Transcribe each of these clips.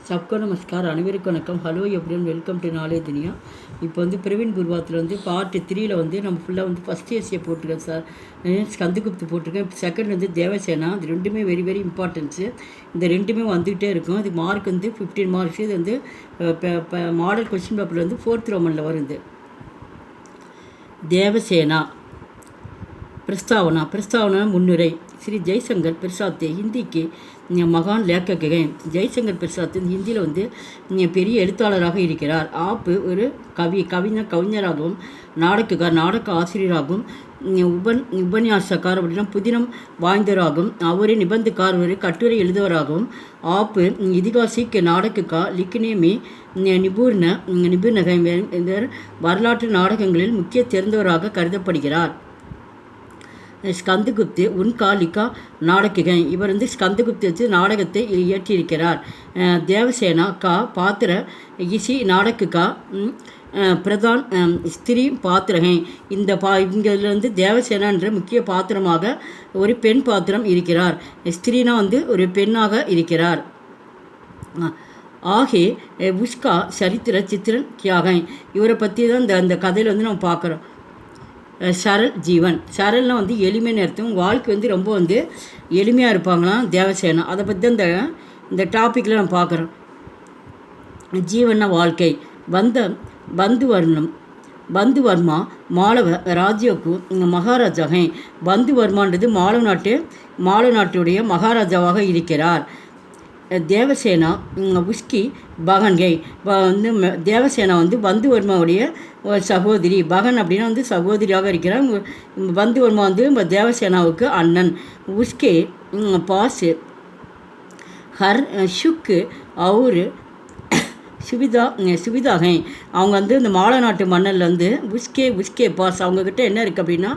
सबको नमस्कार அனைவருக்கும் வணக்கம். Hello everyone, welcome to knowledge Duniya. இப்போ வந்து பிரவீன் குருவாத்தில் வந்து பார்ட் 3ல் வந்து நம்ம ஃபுல்லாக வந்து ஃபஸ்ட் ஏசியை போட்டிருக்கேன் சார். ஸ்கந்தகுப்து போட்டிருக்கேன். செகண்ட் வந்து தேவசேனா. இது ரெண்டுமே வெரி வெரி இம்பார்ட்டன்ஸு. இந்த ரெண்டுமே வந்துகிட்டே இருக்கும். இது மார்க் வந்து 15 மார்க்ஸ். இது வந்து மாடல் கொஸ்டின் பேப்பரில் வந்து 4th ரோமனில் வருது. தேவசேனா प्रस्तावना मुन्नुரை. श्री जयशंकर प्रसाद हिंदी के महान लेखक हैं. जयशंकर प्रसाद हिंदी வந்து பெரிய எழுத்தாளராக இருக்கிறார். ஆப் ஒரு கவிஞராகவும் நாடகக்கார், நாடக ஆசிரியராகவும் உபன்யாசக்கார் அப்படின்னா புதினம் வாய்ந்தவராகவும் அவரே நிபந்தக்கார், ஒரு கட்டுரை எழுதுவராகவும் आप இதிகாசிக் நாடகக்கார் लिखने में நிபுணர் வரலாற்று நாடகங்களில் முக்கிய தேர்ந்தவராக கருதப்படுகிறார். ஸ்கந்தகுப்து உன்கா லிக்கா நாடகன். இவர் வந்து ஸ்கந்தகுப்து வச்சு நாடகத்தை இயற்றியிருக்கிறார். தேவசேனா கா பாத்திர இசி நாடகக்கா பிரதான் ஸ்திரீ பாத்திரகன். இங்கே வந்து தேவசேனான்ற முக்கிய பாத்திரமாக ஒரு பெண் பாத்திரம் இருக்கிறார். ஸ்திரீனா வந்து ஒரு பெண்ணாக இருக்கிறார். ஆகே உஸ்கா சரித்திர சித்திரன் கியாகன். இவரை பற்றி தான் இந்த கதையில் வந்து நம்ம பார்க்குறோம். சரல் ஜீவன். சரல்னால் வந்து எளிமைன்னு அர்த்தம். வாழ்க்கை வந்து ரொம்ப வந்து எளிமையாக இருப்பாங்களாம் தேவசேனா. அதை பற்றி தான் இந்த டாப்பிக்கில் நம்ம பார்க்குறோம். ஜீவன வாழ்க்கை. பந்துவர்மா மாளவ ராஜ்யக்கு மகாராஜாகை. பந்துவர்மான்றது மாளவ நாட்டுடைய மகாராஜாவாக இருக்கிறார். தேவசேனா உஸ்கி பகன்கை. வந்து தேவசேனா வந்து பந்துவர்மாவுடைய சகோதரி. பகன் அப்படின்னா வந்து சகோதரியாக இருக்கிறார். பந்துவர்மா வந்து தேவசேனாவுக்கு அண்ணன். உஸ்கே பாஸ் ஹர் ஷுக்கு அவரு சுவிதாகை. அவங்க வந்து இந்த மாள நாட்டு மன்னரில் வந்து உஸ்கே பாஸ் அவங்கக்கிட்ட என்ன இருக்குது அப்படின்னா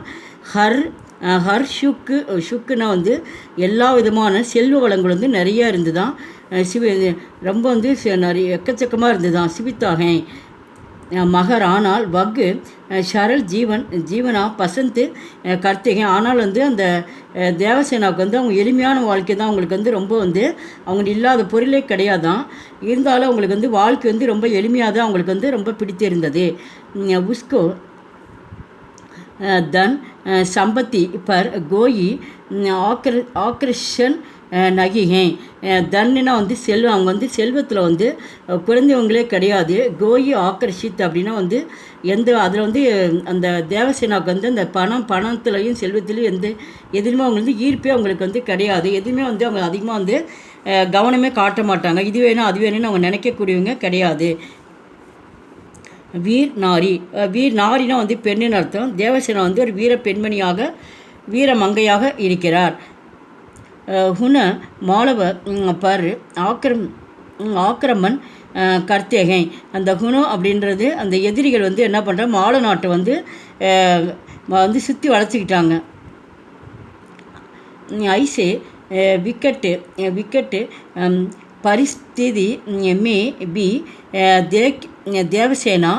ஹர் ஷுக்குனா வந்து எல்லா விதமான செல்வ வளங்கள் வந்து நிறையா இருந்துதான். ரொம்ப வந்து நிறைய எக்கச்சக்கமாக இருந்துதான். சிவித்தாகை மகர். ஆனால் வக்கு ஷரல் ஜீவனா பசந்து கர்த்திகை. ஆனால் வந்து அந்த தேவசேனாவுக்கு வந்து அவங்க எளிமையான வாழ்க்கை தான். அவங்களுக்கு வந்து ரொம்ப வந்து அவங்க இல்லாத பொருளே கிடையாதான். இருந்தாலும் அவங்களுக்கு வந்து வாழ்க்கை வந்து ரொம்ப எளிமையாக தான் அவங்களுக்கு வந்து ரொம்ப பிடித்திருந்தது. உஸ்கோ தன் சம்பத்தி பர் கோயி ஆக்ரஷன் நகிகை. தன்னுனா வந்து செல்வம். அவங்க வந்து செல்வத்தில் வந்து குறைந்தவங்களே கிடையாது. கோயி ஆக்கர்ஷித் அப்படின்னா வந்து அதில் வந்து அந்த தேவசேனாவுக்கு வந்து அந்த பணத்துலையும் செல்வத்திலையும் எதுவுமே அவங்க வந்து ஈர்ப்பே அவங்களுக்கு வந்து கிடையாது. எதுவுமே வந்து அவங்க அதிகமாக வந்து கவனமே காட்ட மாட்டாங்க. இது வேணும் அது வேணும்னு அவங்க நினைக்கக்கூடியவங்க கிடையாது. வீர் நாரினா வந்து பெண்ணுன்னு அர்த்தம். தேவசேனா வந்து ஒரு வீரமங்கையாக இருக்கிறார். ஹுன மாளவ பர் ஆக்கிரமன் கர்த்தேகை. அந்த குணம் அப்படின்றது அந்த எதிரிகள் வந்து என்ன பண்ணுறாங்க, மாள நாட்டை வந்து சுற்றி வளைச்சிக்கிட்டாங்க. ஐசே விக்கெட்டு பரிஸ்திதி மே பி தேவசேனா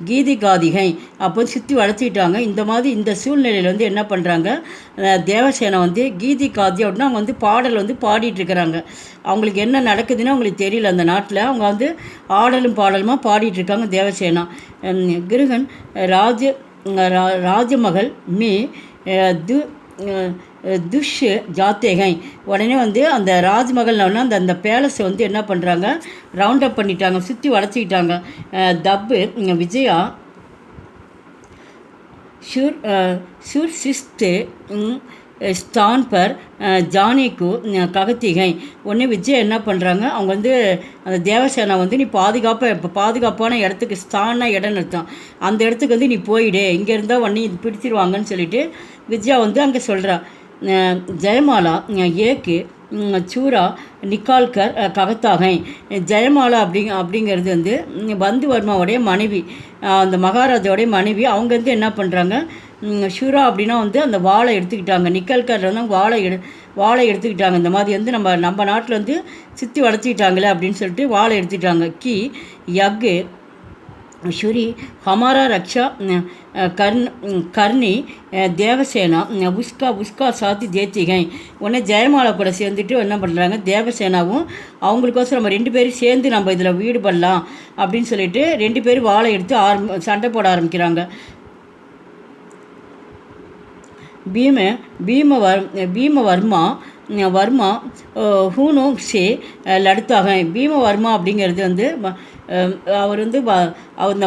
கீதிகாதிகை. அப்போ சுற்றி வளர்த்திக்கிட்டாங்க. இந்த மாதிரி இந்த சூழ்நிலையில் வந்து என்ன பண்ணுறாங்க, தேவசேனா வந்து கீதிகாதி அப்படின்னா அவங்க வந்து பாடல் வந்து பாடிட்டுருக்கிறாங்க. அவங்களுக்கு என்ன நடக்குதுன்னு அவங்களுக்கு தெரியல. அந்த நாட்டில் அவங்க வந்து ஆடலும் பாடலுமா பாடிட்டுருக்காங்க தேவசேனா. கிருகன் ராஜமகள் மே துஷ் ஜாத்தேகை. உடனே வந்து அந்த ராஜ்மகள்னா அந்த பேலஸை வந்து என்ன பண்ணுறாங்க, ரவுண்ட் அப் பண்ணிட்டாங்க, சுற்றி வளைச்சிக்கிட்டாங்க. தப்பு விஜயா சுர்சிஸ்து ஸ்தான் பர் ஜானிக்கு ககத்திகை. உடனே விஜய் என்ன பண்ணுறாங்க, அவங்க வந்து அந்த தேவசேனா வந்து நீ பாதுகாப்பான இடத்துக்கு, ஸ்தான இடம்னு அர்த்தம், அந்த இடத்துக்கு வந்து நீ போயிடு, இங்கே இருந்தால் உடனே இது பிடிச்சிருவாங்கன்னு சொல்லிட்டு விஜயா வந்து அங்கே சொல்கிறா. ஜெயமாலா ஏக்கு சூரா நிக்கால்கர் ககத்தாகை. ஜெயமாலா அப்படிங்கிறது வந்து பந்துவர்மாவுடைய மனைவி, அந்த மகாராஜாவுடைய மனைவி. அவங்க வந்து என்ன பண்ணுறாங்க, ஷூரா அப்படின்னா வந்து அந்த வாளை எடுத்துக்கிட்டாங்க. நிக்கல்கர் வந்து வாளை எடுத்துக்கிட்டாங்க. இந்த மாதிரி வந்து நம்ம நாட்டில் வந்து சுற்றி வளைச்சிக்கிட்டாங்களே அப்படின்னு சொல்லிட்டு வாளை எடுத்துக்கிட்டாங்க. கி யக்கு शुरी हमारा रक्षा கர்ணி தேவசேனா உஸ்கா உஸ்கா சாத்தி தேத்திகை உடனே ஜெயமாலா கூட சேர்ந்துட்டு என்ன பண்ணுறாங்க, தேவசேனாவும் அவங்களுக்கோசரம் நம்ம 2 பேரும் சேர்ந்து நம்ம இதில் ஈடுபடலாம் அப்படின்னு சொல்லிட்டு 2 பேரும் வாளை எடுத்து சண்டை போட ஆரம்பிக்கிறாங்க. பீமவர்மா ஹூனோ சே லடுத்தாக. பீமவர்மா அப்படிங்கிறது வந்து அவர் வந்து அவர்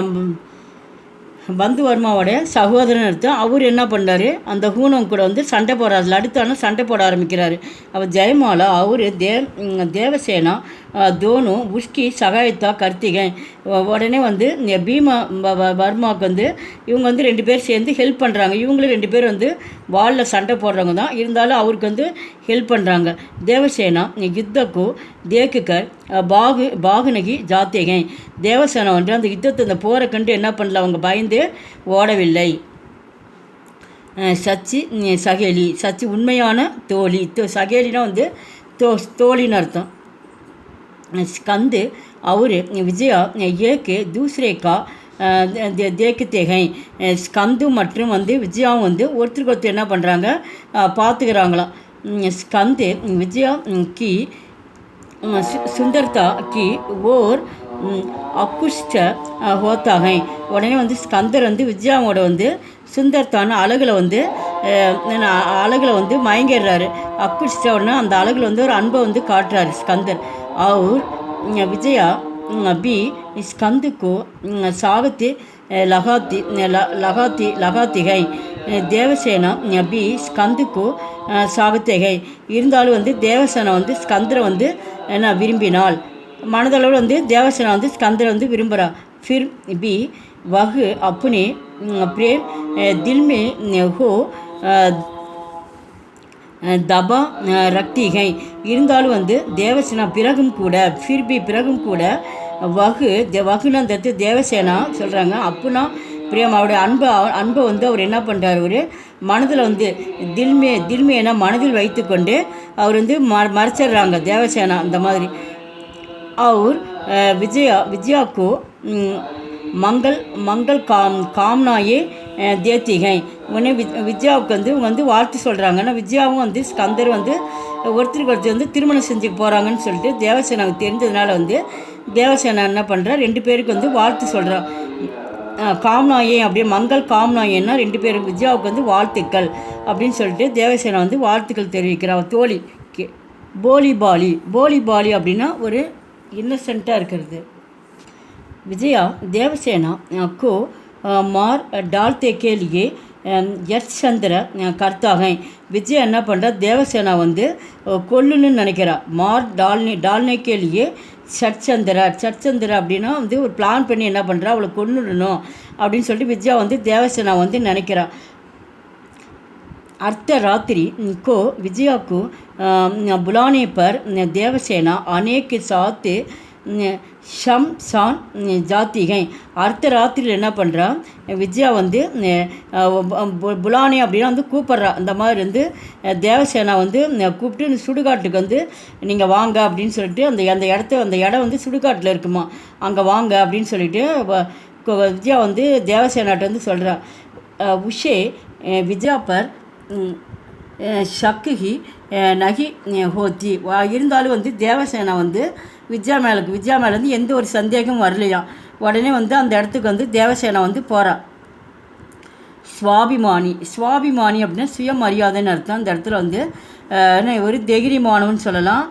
பந்துவர்மாவோட சகோதரன் அர்த்தம். அவர் என்ன பண்ணுறாரு, அந்த ஹூனம் கூட வந்து சண்டை போடுறாரு, லடுத்தான சண்டை போட ஆரம்பிக்கிறாரு. அவர் ஜெயமாலா அவர் தேவசேனா தோனு உஷ்கி சகாயத்தா கர்த்திகை. உடனே வந்து வர்மாவுக்கு வந்து இவங்க வந்து 2 பேர் சேர்ந்து ஹெல்ப் பண்ணுறாங்க. இவங்களும் 2 பேர் வந்து வாலில் சண்டை போடுறவங்க தான், இருந்தாலும் அவருக்கு வந்து ஹெல்ப் பண்ணுறாங்க. தேவசேனா யுத்தக்கு தேக்குக்கர் பாகுனகி ஜாத்திகை. தேவசேனா வந்து அந்த யுத்தத்தை அந்த போரை கண்டு என்ன பண்ணல, அவங்க பயந்து ஓடவில்லை. சகேலி உண்மையான தோழி. சகேலினா வந்து தோழின்னு அர்த்தம். ஸ்கந்து அவர் விஜயா ஏக்கு தூசரேக்கா தேக்குத்தேகை. ஸ்கந்து மற்றும் வந்து விஜயாவும் வந்து ஒருத்தருக்கு என்ன பண்ணுறாங்க, பார்த்துக்கிறாங்களாம். ஸ்கந்து விஜயா கி சுந்தர்தா கி ஓர் அக்குஷ்ட ஹோத்தாகை. உடனே வந்து ஸ்கந்தர் வந்து விஜயாவோட வந்து சுந்தர்தான அழகில் வந்து மயங்கிடுறாரு. அக்குஷ்டன்னா அந்த அழகில் வந்து ஒரு அன்பை வந்து காட்டுறாரு ஸ்கந்தர். அவர் விஜயா பி ஸ்கந்துக்கு சாகத்தி லகாத்திகை. தேவசேனா பி ஸ்கந்துக்கு சாகத்திகை. இருந்தாலும் வந்து தேவசேனா வந்து ஸ்கந்தரை வந்து என்ன விரும்பினாள், மனதளவில் வந்து தேவசேனா வந்து ஸ்கந்தரை வந்து விரும்புகிறா. ஃபிர் பி வகு அப்புனே பிரேம் தில்மே ஹோ தபா ரக்திகை. இருந்தாலும் வந்து தேவசேனா பிறகும் கூட வகுனந்தத்து தேவசேனா சொல்கிறாங்க. அப்புனா பிரியம் அவருடைய அன்பை வந்து அவர் என்ன பண்ணுறாரு, ஒரு மனதில் வந்து தில்மேனா மனதில் வைத்து கொண்டு அவர் வந்து மறைச்சிடுறாங்க தேவசேனா. அந்த மாதிரி அவர் விஜயாக்கு மங்கள் காம்னாயே தேத்திகை. உடனே விஜயாவுக்கு வந்து வாழ்த்து சொல்கிறாங்க. ஆனால் விஜயாவும் வந்து ஸ்கந்தர் வந்து ஒருத்தருக்கு வந்து திருமணம் செஞ்சுக்க போகிறாங்கன்னு சொல்லிட்டு தேவசேனாவுக்கு தெரிஞ்சதுனால வந்து தேவசேனா என்ன பண்ணுறா, 2 பேருக்கு வந்து வாழ்த்து சொல்கிறா. காம்னாயே அப்படியே மங்கள் காம்னாயேன்னா 2 பேருக்கு விஜயாவுக்கு வந்து வாழ்த்துக்கள் அப்படின்னு சொல்லிட்டு தேவசேனா வந்து வாழ்த்துக்கள் தெரிவிக்கிறா தோழிக்கு. போலிபாலி அப்படின்னா ஒரு இன்னசென்ட்டாக இருக்கிறது. विजया देवसेना को मार डालते के लिए यशचंद्र करता है. விஜய் என்ன பண்ணுறா, தேவசேனா வந்து கொல்லுன்னு நினைக்கிறா. மார் டால்னே கேலியே சட்சந்திரா அப்படின்னா வந்து ஒரு பிளான் பண்ணி என்ன பண்ணுறா, அவளை கொன்னுடணும் அப்படின்னு சொல்லிட்டு விஜயா வந்து தேவசேனா வந்து நினைக்கிறா. अर्धरात्रि को विजया को बुलाने पर देवसेना अनेक साथ ஷம்சான் ஜாத்திகை. அடுத்த ராத்திரியில் என்ன பண்ணுறா, விஜயா வந்து புலானி அப்படின்னா வந்து கூப்பிட்றா. இந்த மாதிரி வந்து தேவசேனா வந்து கூப்பிட்டு சுடுகாட்டுக்கு வந்து நீங்கள் வாங்க அப்படின்னு சொல்லிட்டு அந்த இடம் வந்து சுடுகாட்டில் இருக்குமா, அங்கே வாங்க அப்படின்னு சொல்லிட்டு விஜயா வந்து தேவசேனாட்ட வந்து சொல்கிறா. உஷே விஜயா பர் ஷக்குஹி நகி ஹோத்தி. இருந்தாலும் வந்து தேவசேனா வந்து விஜயா மேலே வந்து எந்த ஒரு சந்தேகமும் வரலையாம். உடனே வந்து அந்த இடத்துக்கு வந்து தேவசேனா வந்து போகிறா. சுவாபிமானி அப்படின்னா சுயமரியாதைன்னு அர்த்தம். அந்த இடத்துல வந்து ஒரு தைரியமானவன் சொல்லலாம்,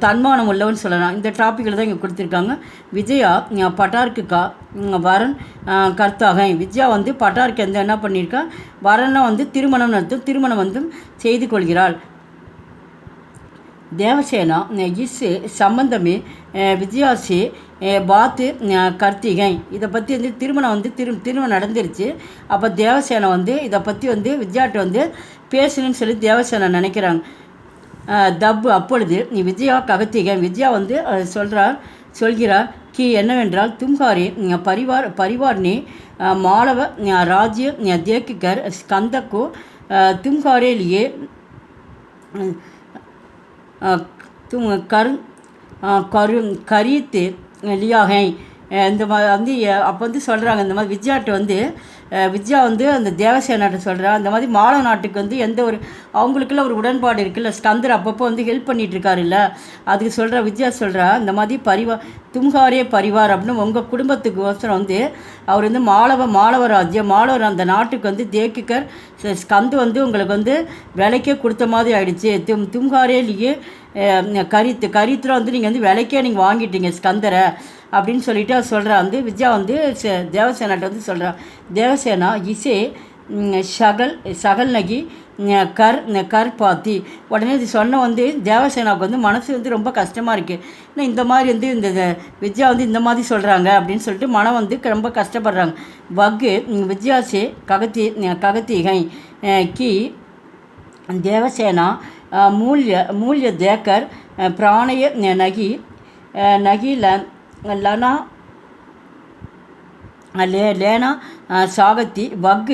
தன்மானம் உள்ளவன் சொல்லலாம். இந்த டாப்பிக்கில் தான் இங்கே கொடுத்துருக்காங்க. விஜயா பட்டார்க்குக்கா வரன் கர்த்தாகை. விஜயா வந்து பட்டார்க்கு என்ன பண்ணியிருக்கா, வரன்னா வந்து திருமணம்னு அர்த்தம். திருமணம் வந்து செய்து கொள்கிறாள். தேவசேனா இஸ் சம்பந்தமே விஜயா சே பாத்து கர்த்திகை. இதை பற்றி வந்து திருமணம் நடந்துருச்சு. அப்போ தேவசேனா வந்து இதை பற்றி வந்து விஜயாட்ட வந்து பேசணுன்னு சொல்லி தேவசேனா நினைக்கிறாங்க. அப்பொழுது விஜயா ககத்திகை. விஜயா வந்து சொல்கிறார் கி என்னவென்றால் தும்காரே பரிவார்னே மாலவ ராஜ்ய தேக்கிகர் ஸ்கந்தக்கோ தும்காரே லியே तुम खरीद लिया है. இந்த மாதிரி வந்து அப்போ வந்து சொல்கிறாங்க, இந்த மாதிரி விஜயாட்ட வந்து விஜயா வந்து அந்த தேவசேனாட்ட சொல்கிறா, அந்த மாதிரி மால நாட்டுக்கு வந்து எந்த ஒரு அவங்களுக்குள்ள ஒரு உடன்பாடு இருக்குல்ல, ஸ்கந்தர் அப்பப்போ வந்து ஹெல்ப் பண்ணிகிட்ருக்காரு இல்லை, அதுக்கு சொல்கிற விஜயா சொல்கிறா, இந்த மாதிரி தும்ஹாரே பரிவார் அப்படின்னு உங்கள் குடும்பத்துக்கு ஒசரம் வந்து அவர் வந்து மாலவ அந்த நாட்டுக்கு வந்து தேக்கிக்கர் ஸ்கந்து வந்து உங்களுக்கு வந்து விலைக்கே கொடுத்த மாதிரி ஆயிடுச்சு. தும்ஹாரேலியே கரித்தில் வந்து நீங்கள் வந்து விலைக்கே நீங்கள் வாங்கிட்டீங்க ஸ்கந்தரை அப்படின்னு சொல்லிட்டு அவர் சொல்கிறா. வந்து விஜயா வந்து தேவசேனாட்ட வந்து சொல்கிறா, தேவசேனா இசே சகல் நகி கர் பாத்தி. உடனே இது சொன்ன வந்து தேவசேனாவுக்கு வந்து மனசு வந்து ரொம்ப கஷ்டமாக இருக்குது. ஏன்னா இந்த மாதிரி வந்து இந்த விஜயா வந்து இந்த மாதிரி சொல்கிறாங்க அப்படின்னு சொல்லிட்டு மனம் வந்து ரொம்ப கஷ்டப்படுறாங்க. வக்கு விஜயாசே ககத்திகை கி தேவசேனா மூல்ய தேக்கர் பிராணய நகி लना लेना सागती वग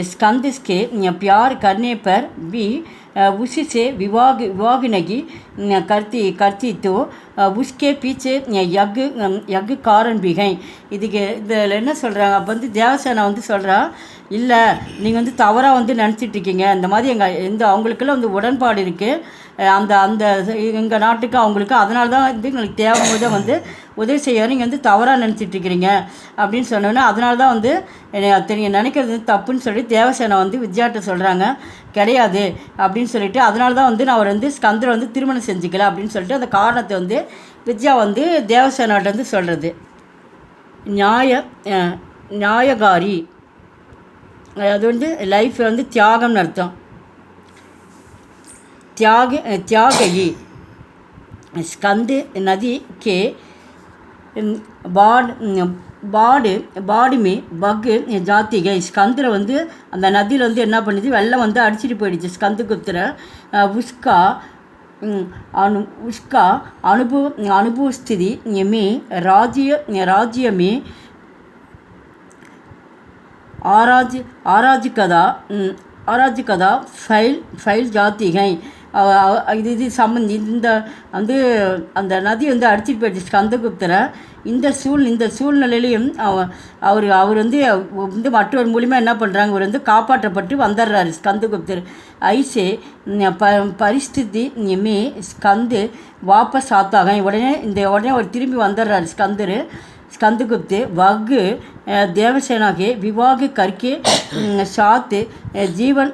स्कंद के प्यार करने पर भी उसी से विवाहनगी करती तो उसके पीछे यग कारण भी हैं. இதுக்கு இதில் என்ன சொல்கிறாங்க, அப்போ வந்து தேவசேனா வந்து சொல்கிறா, இல்லை நீங்கள் வந்து தவறாக வந்து நினச்சிட்ருக்கீங்க, இந்த மாதிரி அவங்களுக்குள்ள வந்து உடன்பாடு இருக்குது, அந்த எங்கள் நாட்டுக்கு அவங்களுக்கு, அதனால தான் வந்து எங்களுக்கு தேவைம்போது வந்து உதவி செய்ய நீங்கள் வந்து தவறாக நினச்சிட்ருக்கிறீங்க அப்படின்னு சொன்னோன்னே, அதனால தான் வந்து நீங்கள் நினைக்கிறது தப்புன்னு சொல்லி தேவசேனா வந்து விஜயாட்ட சொல்கிறாங்க. கிடையாது அப்படின்னு சொல்லிட்டு, அதனால தான் வந்து நான் அவர் வந்து ஸ்கந்தரை வந்து திருமணம் செஞ்சுக்கல அப்படின்னு சொல்லிட்டு அந்த காரணத்தை வந்து விஜயா வந்து தேவசேனாட்ட வந்து சொல்கிறது. நியாயகாரி, அது வந்து லைஃப் வந்து தியாகம்னு அர்த்தம். त्यागई स्कंद नदी के बाड़ में बग जाती गई. स्कंदर வந்து அந்த நதியில் வந்து என்ன பண்ணுது, வெள்ளம் வந்து அடிச்சிட்டு போயிடுச்சு ஸ்கந்தகுப்தரை. उसका अनुभव स्थिति में राज्य में आराजकदा फैल जाती गई. இது சம்மந்தி இந்த வந்து அந்த நதி வந்து அடிச்சிட்டு போயிடுச்சு ஸ்கந்தகுப்தரை. இந்த சூழ்நிலையிலையும் அவர் வந்து மற்றொரு மூலியமாக என்ன பண்ணுறாங்க, அவர் வந்து காப்பாற்றப்பட்டு வந்துடுறாரு ஸ்கந்தகுப்தர். ஐசே பரிஸ்திதி மே ஸ்கந்து வாபஸ் ஆத்தாக. உடனே அவர் திரும்பி வந்துடுறாரு स्कंदगुप्त वग देवसेना के विवाह करके साथ जीवन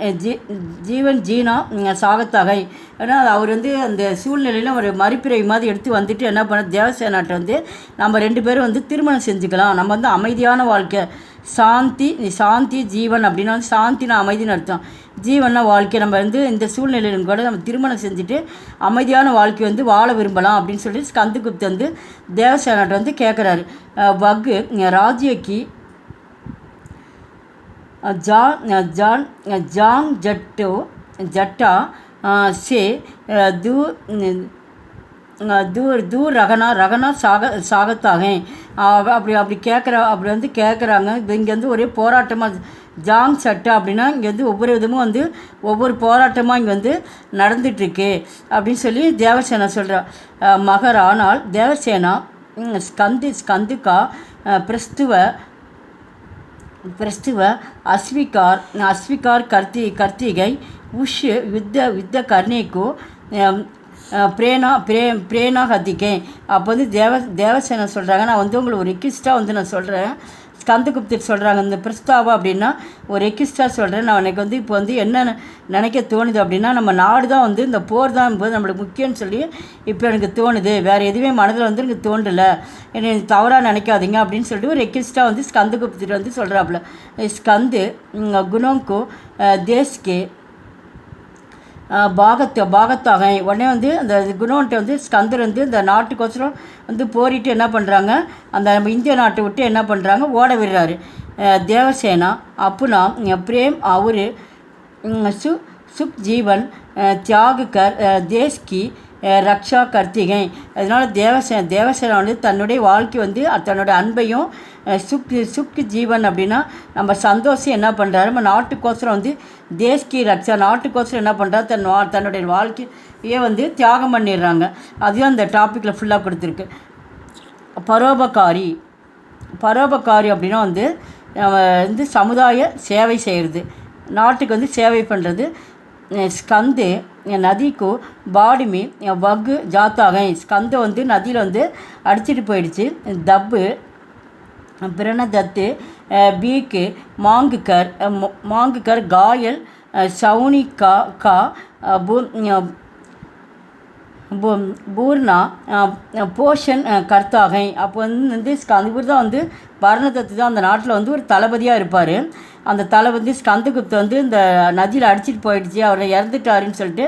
जीना सागता है. ஏன்னா அவர் வந்து அந்த சூழ்நிலையில் ஒரு மறுபிறவி மாதிரி எடுத்து வந்துட்டு என்ன பண்ண, தேவசேனாட்ட வந்து நம்ம 2 பேரும் வந்து திருமணம் செஞ்சுக்கலாம், நம்ம வந்து அமைதியான வாழ்க்கை, சாந்தி ஜீவன் அப்படின்னா வந்து சாந்தினா அமைதின்னு அர்த்தம், ஜீவன்னா வாழ்க்கை, நம்ம வந்து இந்த சூழ்நிலையிலும் கூட நம்ம திருமணம் செஞ்சுட்டு அமைதியான வாழ்க்கை வந்து வாழ விரும்பலாம் அப்படின்னு சொல்லிட்டு ஸ்கந்தகுப்த் வந்து தேவசேனாட்ட வந்து கேட்குறாரு. வகு ராஜ்யக்கு ஜாங் ஜட்டா से दूर रगना சாகத்தாக. அப்படி கேட்குறாங்க. இங்கே வந்து ஒரே போராட்டமாக, ஜாங் சட்டா அப்படின்னா இங்கே வந்து ஒவ்வொரு விதமும் வந்து ஒவ்வொரு போராட்டமாக இங்கே வந்து நடந்துகிட்ருக்கு அப்படின்னு சொல்லி தேவசேனா சொல்கிறா. மகர் ஆனால் தேவசேனா ஸ்கந்துக்கா प्रस्तुव अस्वीकार करती गई. उस युद्ध करने को प्रेरणा हतिके. அப்போ வந்து தேவசேனா சொல்கிறாங்க, நான் வந்து உங்களுக்கு ஒரு ரெக்வெஸ்ட்டாக வந்து நான் சொல்கிறேன். ஸ்கந்தகுப்தர் சொல்கிறாங்க, இந்த பிரஸ்தாவா அப்படின்னா ஒரு ரெக்வெஸ்ட்டாக சொல்கிறேன். நான் எனக்கு வந்து இப்போ வந்து என்ன நினைக்க தோணுது அப்படின்னா, நம்ம நாடு தான் வந்து இந்த போர் தான் போது நம்மளுக்கு முக்கியம்னு சொல்லி இப்போ எனக்கு தோணுது, வேறு எதுவுமே மனதில் வந்து எனக்கு தோன்றலை, என்னை தவறாக நினைக்காதீங்க அப்படின்னு சொல்லிட்டு ஒரு ரெக்வெஸ்ட்டாக வந்து ஸ்கந்தகுப்தர் வந்து சொல்கிறாப்புல. ஸ்கந்து குணோங்கோ தேஸ்கே பாகத்தாக. உடனே வந்து அந்த குணோன்ட்ட வந்து ஸ்கந்தர் வந்து இந்த நாட்டுக்கோசரம் வந்து போரிட்டு என்ன பண்ணுறாங்க, அந்த நம்ம இந்திய நாட்டை விட்டு என்ன பண்ணுறாங்க, ஓட விடுறாரு தேவசேனா. அப்புனா பிரேம் அவர் சுக் ஜீவன் தியாக கர் தேஷ்கி ரக்ஷா கர்த்திகை. அதனால் தேவசேனா வந்து தன்னுடைய வாழ்க்கை வந்து தன்னுடைய அன்பையும் சுக்கு ஜீவன் அப்படின்னா நம்ம சந்தோஷம் என்ன பண்ணுறாரு, நம்ம நாட்டுக்கோசரம் வந்து தேஷ்கி ரக்ஷா, நாட்டுக்கோசரம் என்ன பண்ணுறாரு, தன்னுடைய வாழ்க்கையே வந்து தியாகம் பண்ணிடுறாங்க. அதுதான் அந்த டாப்பிக்கில் ஃபுல்லாக கொடுத்துருக்கு. பரோபகாரி பரோபகாரி அப்படின்னா வந்து சமுதாய சேவை செய்கிறது, நாட்டுக்கு வந்து சேவை பண்ணுறது. ஸ்கந்து நதிக்கு பாடிமி வகு ஜாத்தாக, ஸ்கந்தை வந்து நதியில் வந்து அடிச்சிட்டு போயிடுச்சு. தப்பு பிரணதத்து பீக்கு மாங்குக்கர் காயல் சவுனிகா கா பூர்ணா போஷன் கர்த்தாகை. அப்போ வந்து இவர் தான் வந்து பரணதத்து தான் அந்த நாட்டில் வந்து ஒரு தளபதியாக இருப்பார். அந்த தளபதி ஸ்கந்தகுப்த வந்து இந்த நதியில் அடிச்சிட்டு போயிடுச்சு, அவரை இறந்துட்டாருன்னு சொல்லிட்டு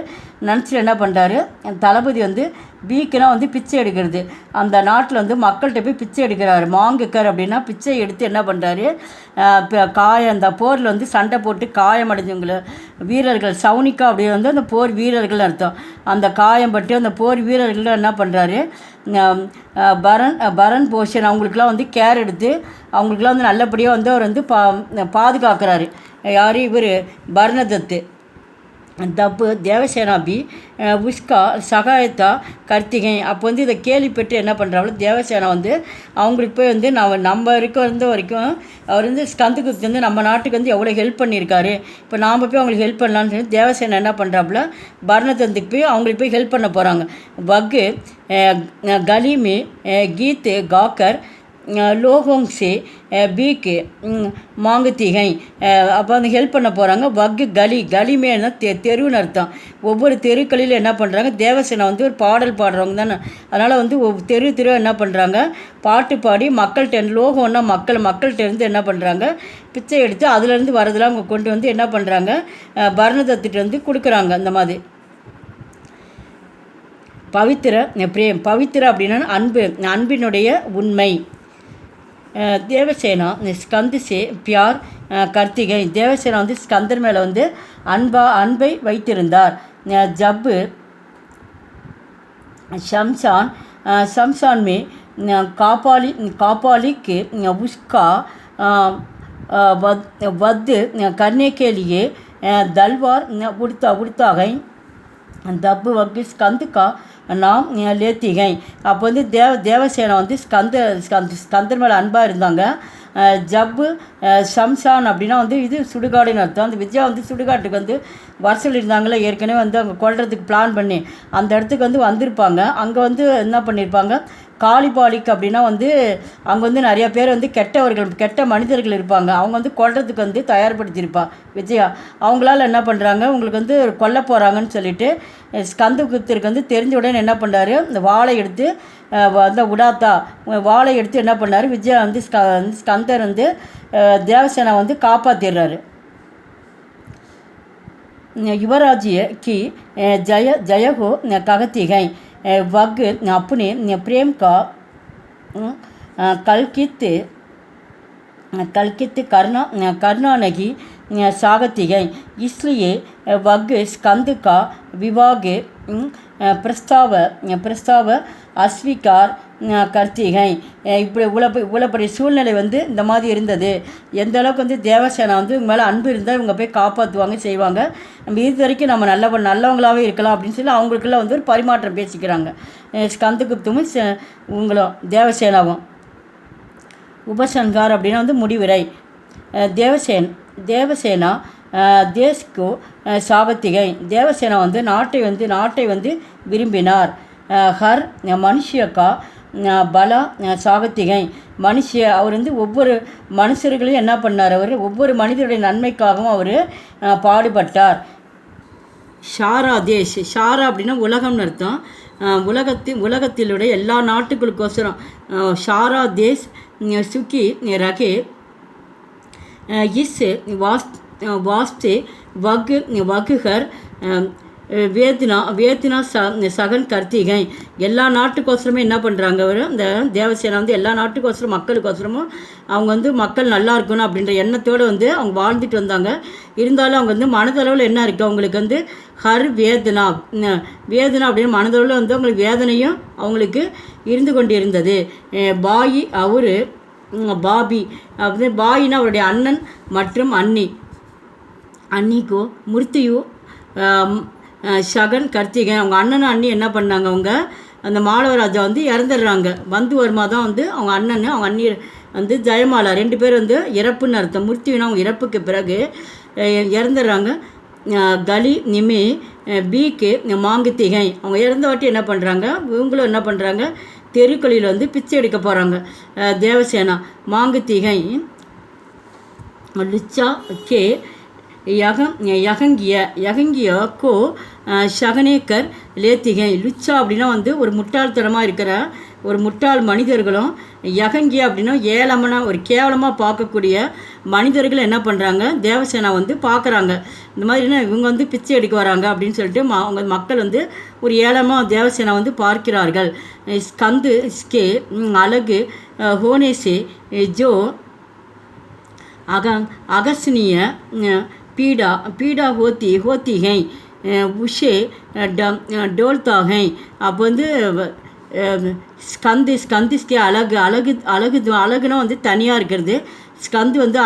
நினச்சிட்டு என்ன பண்ணுறாரு, தளபதி வந்து பீக்குனா வந்து பிச்சை எடுக்கிறது, அந்த நாட்டில் வந்து மக்கள்கிட்ட போய் பிச்சை எடுக்கிறாரு. மாங்குக்கர் அப்படின்னா பிச்சை எடுத்து என்ன பண்ணுறாரு, அந்த போரில் வந்து சண்டை போட்டு காயமடைஞ்சவங்கள வீரர்கள், சவுனிக்கா அப்படி வந்து அந்த போர் வீரர்கள் அர்த்தம். அந்த காயம்பட்டு அந்த போர் வீரர்கள் என்ன பண்ணுறாரு, பரன் போஷன் அவங்களுக்குலாம் வந்து கேர் எடுத்து அவங்களுக்குலாம் வந்து நல்லபடியாக வந்து அவர் வந்து பாதுகாக்கிறாரு. யார் இவர் பரணதத்து. தப்பு தேவசேனாபி உஸ்கா சகாயத்தா கர்த்திகை. அப்போ வந்து இதை கேள்விப்பட்டு என்ன பண்ணுறாங்களோ தேவசேனா வந்து அவங்களுக்கு போய் வந்து நம்ம இருந்த வரைக்கும் அவர் வந்து ஸ்கந்தகுப்து வந்து நம்ம நாட்டுக்கு வந்து எவ்வளோ ஹெல்ப் பண்ணியிருக்காரு, இப்போ நாம் போய் அவங்களுக்கு ஹெல்ப் பண்ணலான்னு சொல்லி தேவசேனா என்ன பண்ணுறாப்புல பரணதத்துக்கு போய் அவங்களுக்கு போய் ஹெல்ப் பண்ண போகிறாங்க. வகு கலிமி கீத்து காக்கர் லோகோங்ஸே பீக்கு மாங்குத்தீகை. அப்போ அந்த ஹெல்ப் பண்ண போகிறாங்க. வக்கு கலிமேனா தெருவுன்னு அர்த்தம். ஒவ்வொரு தெருக்களில் என்ன பண்ணுறாங்க, தேவசேனா வந்து ஒரு பாடல் பாடுறவங்க தானே, அதனால் வந்து தெரு என்ன பண்ணுறாங்க, பாட்டு பாடி மக்கள்கிட்ட லோகம்னா மக்கள்கிட்ட இருந்து என்ன பண்ணுறாங்க, பிச்சை எடுத்து அதுலேருந்து வரதெல்லாம் அவங்க கொண்டு வந்து என்ன பண்ணுறாங்க, பரணதத்திட்ட வந்து கொடுக்குறாங்க. அந்த மாதிரி பவித்திர பிரேம். பவித்திர அப்படின்னா அன்பினுடைய உண்மை. தேவசேனா ஸ்கந்து சே பியார் கர்த்திகை. தேவசேனா வந்து ஸ்கந்தர் மேலே வந்து அன்பை வைத்திருந்தார். ஜப்பு ஷம்சான் மே காபாலிக்கு உஸ்கா வத்து கர்னே கேலியே தல்வார் உடுத்தாகை. தப்பு வகு ஸ்கந்துக்கா நாம் லேத்திகை. அப்போ வந்து தேவசேனா வந்து ஸ்கந்தர் மேலே அன்பாக இருந்தாங்க. ஜப்பு ஷம்சான் அப்படின்னா வந்து இது சுடுகாடுன்னு அர்த்தம். அந்த விஜயா வந்து சுடுகாட்டுக்கு வந்து வர சொல்லியிருந்தாங்களே, ஏற்கனவே வந்து அவங்க கொல்றதுக்கு பிளான் பண்ணி அந்த இடத்துக்கு வந்து வந்திருப்பாங்க. அங்கே வந்து என்ன பண்ணியிருப்பாங்க, காளிபாலிக் அப்படின்னா வந்து அங்கே வந்து நிறையா பேர் வந்து கெட்ட மனிதர்கள் இருப்பாங்க, அவங்க வந்து கொல்றதுக்கு வந்து தயார்படுத்தியிருப்பா விஜயா. அவங்களால என்ன பண்ணுறாங்க, உங்களுக்கு வந்து கொல்ல போகிறாங்கன்னு சொல்லிட்டு ஸ்கந்தகுப்தருக்கு வந்து தெரிஞ்ச உடனே என்ன பண்ணுறாரு, இந்த வாளை எடுத்து அந்த வாளை எடுத்து என்ன பண்ணார், விஜயா வந்து ஸ்கந்தர் வந்து தேவசேனா வந்து காப்பாற்றிடுறாரு. யுவராஜ்ய கி ஜயகோ ககத்திகை वग अपने प्रेम का कलकित करना नहीं चाहती, इसलिए वग स्कंद का विवाह प्रस्ताव अस्वीकार கர்த்திகை. இப்படி இவ்வளோ பெரிய சூழ்நிலை வந்து இந்த மாதிரி இருந்தது. எந்த அளவுக்கு வந்து தேவசேனா வந்து இவங்க மேலே அன்பு இருந்தால் இவங்க போய் காப்பாற்றுவாங்க செய்வாங்க, நம்ம இது வரைக்கும் நம்ம நல்லவங்களாகவே இருக்கலாம் அப்படின்னு சொல்லி அவங்களுக்குள்ள வந்து ஒரு பரிமாற்றம் பேசிக்கிறாங்க ஸ்கந்தகுப்தும் இவங்களும் தேவசேனாவும். உபசன்கார் அப்படின்னா வந்து முடிவுரை. தேவசேனா தேஸ்கு சாகத்திகை. தேவசேனா வந்து நாட்டை வந்து விரும்பினார். ஹர் மனுஷியக்கா பலா சாகத்திகை. அவர் வந்து ஒவ்வொரு மனுஷர்களையும் என்ன பண்ணார், அவர் ஒவ்வொரு மனிதருடைய நன்மைக்காகவும் அவர் பாடுபட்டார். ஷாரா தேஷ். ஷாரா அப்படின்னா உலகம்னு அர்த்தம். உலகத்திலுடைய எல்லா நாட்டுகளுக்கோசரம் ஷாரா தேஷ் சுக்கி ரகே இஸ் வாஸ்தே வகுகர் வேத்னா சகன் கர்த்திகை. எல்லா நாட்டுக்கோசரமே என்ன பண்ணுறாங்க, அவர் இந்த தேவசேனா வந்து எல்லா நாட்டுக்கோசரம் மக்களுக்கோசரமும் அவங்க வந்து மக்கள் நல்லா இருக்கணும் அப்படின்ற எண்ணத்தோடு வந்து அவங்க வாழ்ந்துட்டு வந்தாங்க. இருந்தாலும் அவங்க வந்து மனதளவில் என்ன இருக்குது, அவங்களுக்கு வந்து ஹர் வேதனா அப்படின்னு மனதளவில் வந்து அவங்களுக்கு வேதனையும் அவங்களுக்கு இருந்து கொண்டு இருந்தது. பாயி அவர் பாபி அப்படி பாயின்னா அவருடைய அண்ணன் மற்றும் அன்னிக்கோ மிருத்தியு ஷகன் கர்த்திகை. அவங்க அண்ணனும் அண்ணி என்ன பண்ணாங்க, அவங்க அந்த மாளவராஜா வந்து இறந்துடுறாங்க. பந்து வர்மா தான் வந்து அவங்க அண்ணன் அவங்க அண்ணி வந்து ஜெயமாலா 2 பேர் வந்து இறப்புன்னு அர்த்தம். மிருத்யுனா அவங்க இறப்புக்கு பிறகு இறந்துடுறாங்க. கலி நிமி பிக்கு மாங்குத்திகை அவங்க இறந்த வாட்டி என்ன பண்ணுறாங்க, இவங்களும் என்ன பண்ணுறாங்க, தெருக்களில் வந்து பிச்சை எடுக்க போகிறாங்க. தேவசேனா மாங்குத்திகை லுச்சா கே யகங்கிய கோ ஷகனேக்கர் லேத்திகை. லுச்சா அப்படின்னா வந்து ஒரு முட்டாள்தனமாக இருக்கிற ஒரு முட்டாள் மனிதர்களும், யகங்கிய அப்படின்னா ஏளமனா ஒரு கேவலமாக பார்க்கக்கூடிய மனிதர்கள் என்ன பண்ணுறாங்க, தேவசேனா வந்து பார்க்குறாங்க. இந்த மாதிரினா இவங்க வந்து பிச்சை எடுக்க வராங்க அப்படின்னு சொல்லிட்டு அவங்க மக்கள் வந்து ஒரு ஏளமாக தேவசேனா வந்து பார்க்கிறார்கள். ஸ்கந்து ஸ்கே அழகு ஹோனேசே ஜோ அகஸ்னிய பீடா ஹோத்திகை உஷே டோல்தாகை. அப்போ வந்து ஸ்கந்திஸ்கே அழகுனா வந்து தனியாக இருக்கிறது. ஸ்கந்து வந்து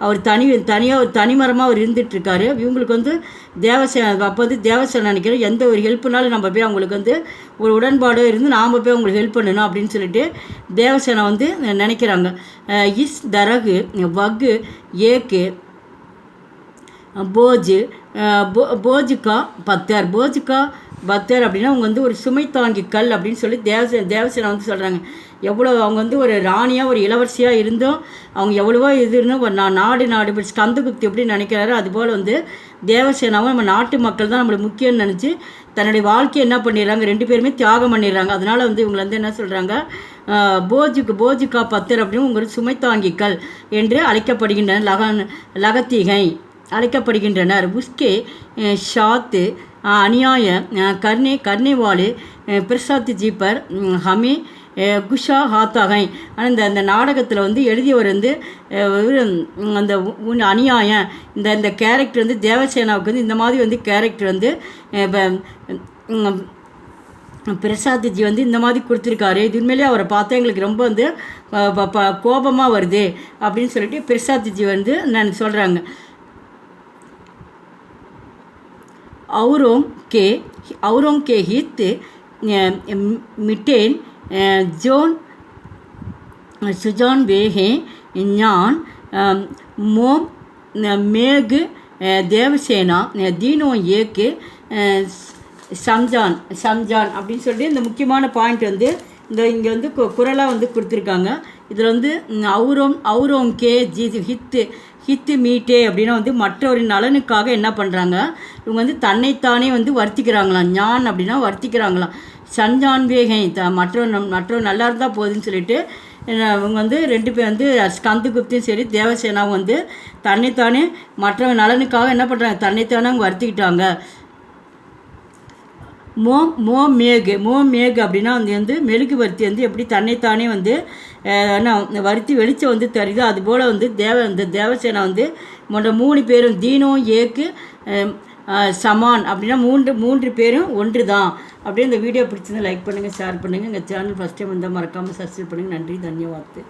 அவர் தனியாக ஒரு தனிமரமாக அவர் இருந்துகிட்ருக்காரு. இவங்களுக்கு வந்து தேவசேனா அப்போ வந்து தேவசேனா நினைக்கிறேன் எந்த ஒரு ஹெல்ப்புனாலும் நம்ம போய் அவங்களுக்கு வந்து ஒரு உடன்பாடோ இருந்து நாம் போய் அவங்களுக்கு ஹெல்ப் பண்ணணும் அப்படின்னு சொல்லிட்டு தேவசேனா வந்து நினைக்கிறாங்க. இஸ் தரகு வகு ஏக்கு போஜுக்கா பத்தர் அப்படின்னா அவங்க வந்து ஒரு சுமை தாங்கி கல் அப்படின்னு சொல்லி தேவசேனா வந்து சொல்கிறாங்க. எவ்வளோ அவங்க வந்து ஒரு ராணியாக ஒரு இளவரசியாக இருந்தும் அவங்க எவ்வளவோ இது இருந்தும் ஒரு நாடு இப்படி ஸ்கந்தகுப்தி எப்படி நினைக்கிறாரோ அதுபோல் வந்து தேவசேனாவும் நம்ம நாட்டு மக்கள் தான் நம்மளுக்கு முக்கியம்னு நினச்சி தன்னுடைய வாழ்க்கையை என்ன பண்ணிடுறாங்க, 2 பேருமே தியாகம் பண்ணிடுறாங்க. அதனால் வந்து இவங்களை வந்து என்ன சொல்கிறாங்க, போஜுக்கா பத்தர் அப்படின்னு உங்களுக்கு சுமை தாங்கிக்கல் என்று அழைக்கப்படுகின்றனர். லகத்திகை அழைக்கப்படுகின்றனர். உஸ்கே ஷாத்து அநியாய கர்னேவாலு பிரசாத் ஜீப்பர் ஹமே குஷா ஹாத்தாகை. ஆனால் இந்த நாடகத்தில் வந்து எழுதியவர் வந்து அந்த அநியாயம் இந்த கேரக்டர் வந்து தேவசேனாவுக்கு வந்து இந்த மாதிரி வந்து கேரக்டர் வந்து பிரசாத்ஜி வந்து இந்த மாதிரி கொடுத்துருக்காரு. இது உண்மையிலே அவரை பார்த்தா எங்களுக்கு ரொம்ப வந்து கோபமாக வருது அப்படின்னு சொல்லிட்டு பிரசாத்ஜி வந்து நான் சொல்கிறாங்க. औरों के हित मिटेन जोन सुजान वे हैं ஞான் மோம் மேகு தேவசேனா தீனோ ஏக்கு சம்ஜான் அப்படின்னு சொல்லிட்டு இந்த முக்கியமான பாயிண்ட் வந்து இங்கே வந்து குரலாக வந்து கொடுத்துருக்காங்க. இதில் வந்து அவுரோம் கே ஹித்து மீட்டே அப்படின்னா வந்து மற்றவரின் நலனுக்காக என்ன பண்ணுறாங்க, இவங்க வந்து தன்னைத்தானே வந்து வர்த்திக்கிறாங்களாம். ஞான் அப்படின்னா வர்த்திக்கிறாங்களாம். சஞ்சான் வேகை மற்றவர் நல்லா இருந்தால் போகுதுன்னு சொல்லிட்டு இவங்க வந்து 2 பேர் வந்து ஸ்கந்தகுப்தியும் சரி தேவசேனாவும் வந்து தன்னைத்தானே மற்றவங்க நலனுக்காக என்ன பண்ணுறாங்க, தன்னைத்தானே அவங்க வர்த்திக்கிட்டாங்க. மேகு அப்படின்னா வந்து மெழுகுவர்த்தி வந்து எப்படி தன்னைத்தானே வந்து வர்த்தி வெளிச்சம் வந்து தருது, அதுபோல் வந்து இந்த தேவசேனா வந்து 3 பேரும் தீனோ ஏக்கு சமான் அப்படின்னா 3 பேரும் ஒன்று தான். அப்படியே இந்த வீடியோ பிடிச்சிருந்தா லைக் பண்ணுங்கள், ஷேர் பண்ணுங்கள். எங்கள் சேனல் ஃபஸ்ட் டைம் வந்தால் மறக்காமல் சப்ஸ்கிரைப் பண்ணுங்கள். நன்றி, தன்யவாத்.